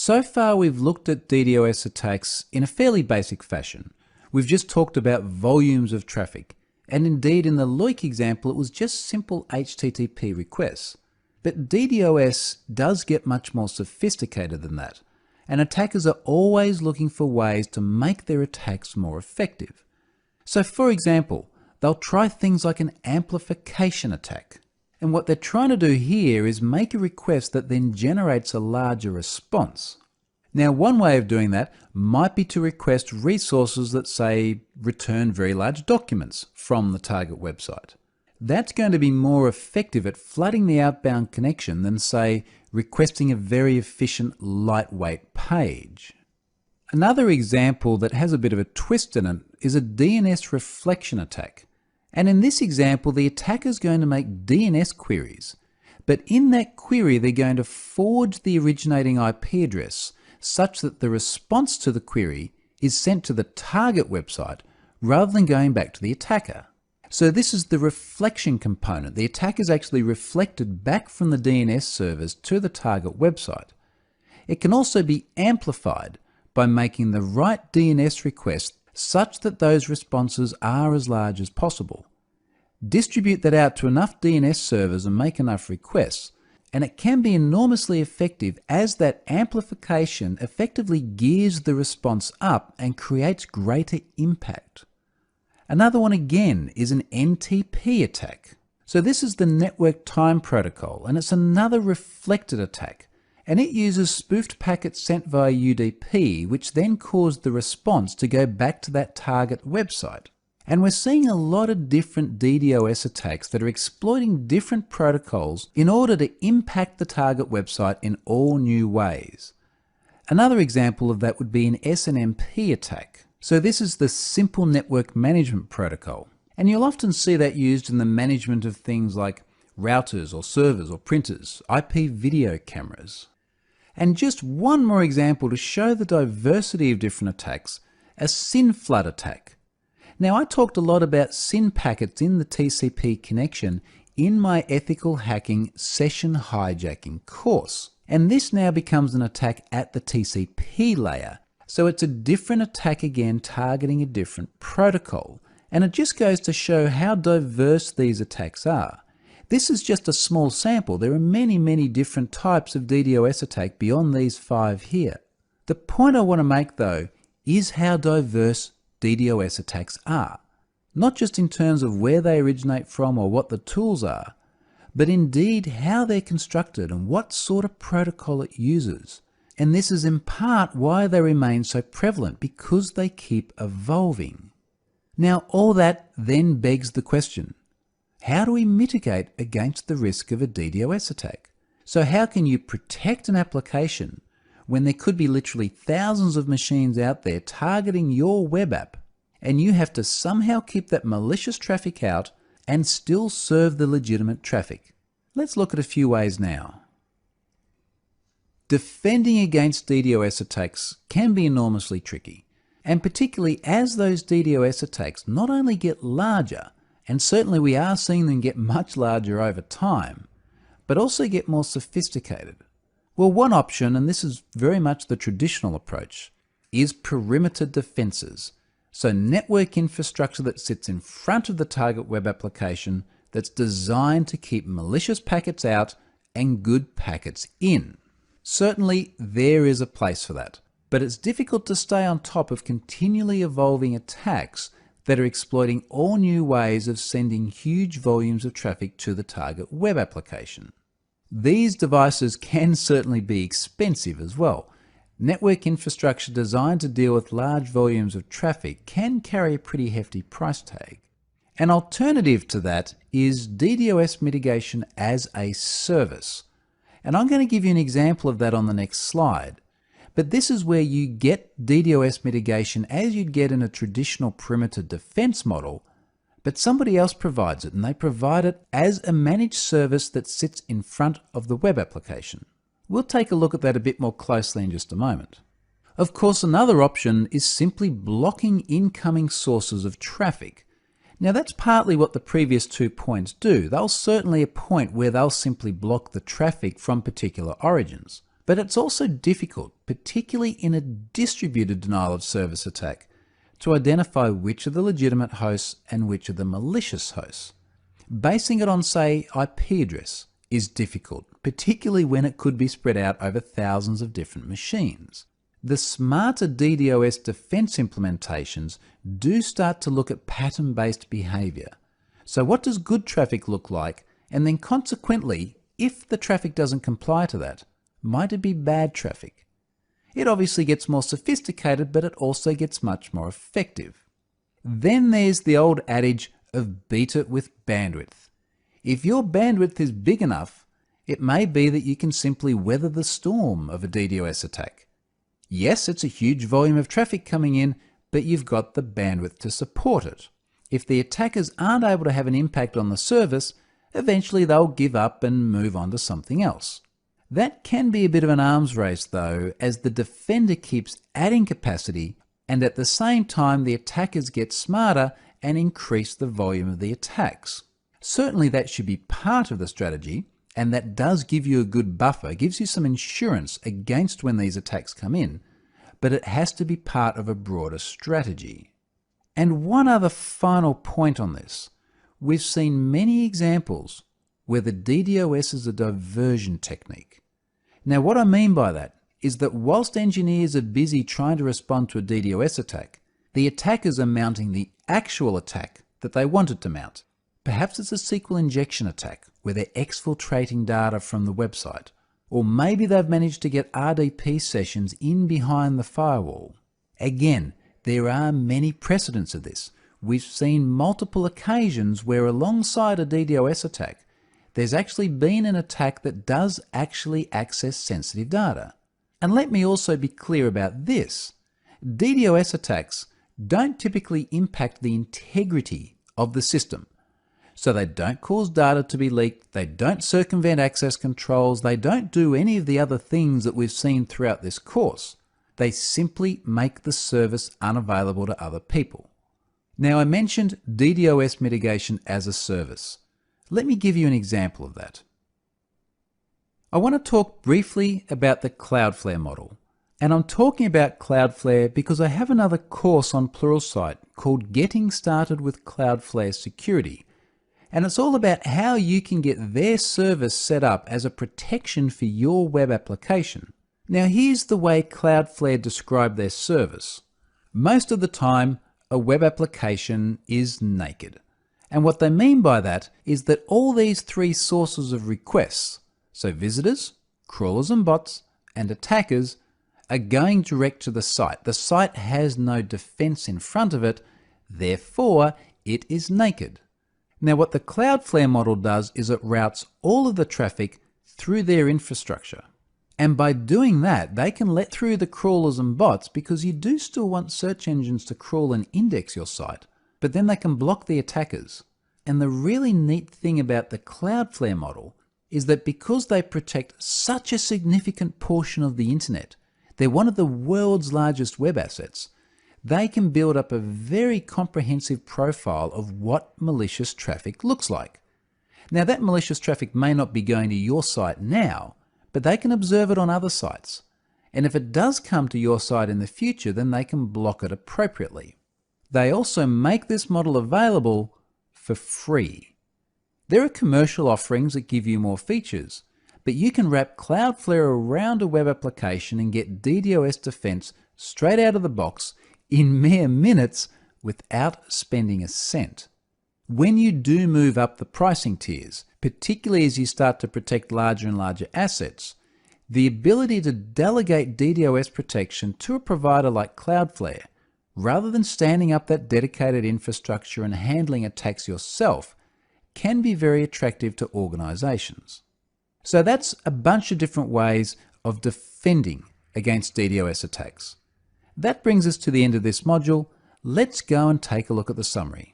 So far we've looked at DDoS attacks in a fairly basic fashion. We've just talked about volumes of traffic, and indeed in the Loic example it was just simple HTTP requests. But DDoS does get much more sophisticated than that, and attackers are always looking for ways to make their attacks more effective. So for example, they'll try things like an amplification attack. And what they're trying to do here is make a request that then generates a larger response. Now, one way of doing that might be to request resources that say return very large documents from the target website. That's going to be more effective at flooding the outbound connection than, say, requesting a very efficient, lightweight page. Another example that has a bit of a twist in it is a DNS reflection attack. And in this example, the attacker is going to make DNS queries. But in that query, they're going to forge the originating IP address such that the response to the query is sent to the target website rather than going back to the attacker. So this is the reflection component. The attack is actually reflected back from the DNS servers to the target website. It can also be amplified by making the right DNS request such that those responses are as large as possible. Distribute that out to enough DNS servers and make enough requests, and it can be enormously effective as that amplification effectively gears the response up and creates greater impact. Another one again is an NTP attack. So this is the network time protocol, and it's another reflected attack. And it uses spoofed packets sent via UDP, which then cause the response to go back to that target website. And we're seeing a lot of different DDoS attacks that are exploiting different protocols in order to impact the target website in all new ways. Another example of that would be an SNMP attack. So this is the Simple Network Management Protocol. And you'll often see that used in the management of things like routers or servers or printers, IP video cameras. And just one more example to show the diversity of different attacks, a SYN flood attack. Now, I talked a lot about SYN packets in the TCP connection in my ethical hacking session hijacking course. And this now becomes an attack at the TCP layer. So it's a different attack again targeting a different protocol. And it just goes to show how diverse these attacks are. This is just a small sample. There are many, many different types of DDoS attack beyond these 5 here. The point I want to make though is how diverse DDoS attacks are. Not just in terms of where they originate from or what the tools are, but indeed how they're constructed and what sort of protocol it uses. And this is in part why they remain so prevalent, because they keep evolving. Now all that then begs the question, how do we mitigate against the risk of a DDoS attack? So how can you protect an application when there could be literally thousands of machines out there targeting your web app, and you have to somehow keep that malicious traffic out and still serve the legitimate traffic? Let's look at a few ways now. Defending against DDoS attacks can be enormously tricky, and particularly as those DDoS attacks not only get larger, and certainly we are seeing them get much larger over time, but also get more sophisticated. Well, one option, and this is very much the traditional approach, is perimeter defenses. So network infrastructure that sits in front of the target web application that's designed to keep malicious packets out and good packets in. Certainly there is a place for that, but it's difficult to stay on top of continually evolving attacks that are exploiting all new ways of sending huge volumes of traffic to the target web application. These devices can certainly be expensive as well. Network infrastructure designed to deal with large volumes of traffic can carry a pretty hefty price tag. An alternative to that is DDoS mitigation as a service. And I'm going to give you an example of that on the next slide. But this is where you get DDoS mitigation as you'd get in a traditional perimeter defense model, but somebody else provides it, and they provide it as a managed service that sits in front of the web application. We'll take a look at that a bit more closely in just a moment. Of course, another option is simply blocking incoming sources of traffic. Now that's partly what the previous 2 points do. They'll certainly a point where they'll simply block the traffic from particular origins. But it's also difficult, particularly in a distributed denial of service attack, to identify which are the legitimate hosts and which are the malicious hosts. Basing it on, say, IP address is difficult, particularly when it could be spread out over thousands of different machines. The smarter DDoS defense implementations do start to look at pattern-based behavior. So what does good traffic look like? And then consequently, if the traffic doesn't comply to that, might it be bad traffic? It obviously gets more sophisticated, but it also gets much more effective. Then there's the old adage of beat it with bandwidth. If your bandwidth is big enough, it may be that you can simply weather the storm of a DDoS attack. Yes, it's a huge volume of traffic coming in, but you've got the bandwidth to support it. If the attackers aren't able to have an impact on the service, eventually they'll give up and move on to something else. That can be a bit of an arms race though, as the defender keeps adding capacity and at the same time the attackers get smarter and increase the volume of the attacks. Certainly that should be part of the strategy, and that does give you a good buffer, gives you some insurance against when these attacks come in, but it has to be part of a broader strategy. And one other final point on this. We've seen many examples where the DDoS is a diversion technique. Now what I mean by that is that whilst engineers are busy trying to respond to a DDoS attack, the attackers are mounting the actual attack that they wanted to mount. Perhaps it's a SQL injection attack where they're exfiltrating data from the website, or maybe they've managed to get RDP sessions in behind the firewall. Again, there are many precedents of this. We've seen multiple occasions where alongside a DDoS attack, there's actually been an attack that does actually access sensitive data. And let me also be clear about this. DDoS attacks don't typically impact the integrity of the system. So they don't cause data to be leaked, they don't circumvent access controls, they don't do any of the other things that we've seen throughout this course. They simply make the service unavailable to other people. Now I mentioned DDoS mitigation as a service. Let me give you an example of that. I want to talk briefly about the Cloudflare model. And I'm talking about Cloudflare because I have another course on Pluralsight called Getting Started with Cloudflare Security. And it's all about how you can get their service set up as a protection for your web application. Now here's the way Cloudflare describe their service. Most of the time, a web application is naked. And what they mean by that is that all these three sources of requests, so visitors, crawlers and bots, and attackers, are going direct to the site. The site has no defense in front of it, therefore it is naked. Now what the Cloudflare model does is it routes all of the traffic through their infrastructure. And by doing that, they can let through the crawlers and bots because you do still want search engines to crawl and index your site, but then they can block the attackers. And the really neat thing about the Cloudflare model is that because they protect such a significant portion of the internet, they're one of the world's largest web assets, they can build up a very comprehensive profile of what malicious traffic looks like. Now that malicious traffic may not be going to your site now, but they can observe it on other sites. And if it does come to your site in the future, then they can block it appropriately. They also make this model available for free. There are commercial offerings that give you more features, but you can wrap Cloudflare around a web application and get DDoS defense straight out of the box in mere minutes without spending a cent. When you do move up the pricing tiers, particularly as you start to protect larger and larger assets, the ability to delegate DDoS protection to a provider like Cloudflare, rather than standing up that dedicated infrastructure and handling attacks yourself, can be very attractive to organizations. So that's a bunch of different ways of defending against DDoS attacks. That brings us to the end of this module. Let's go and take a look at the summary.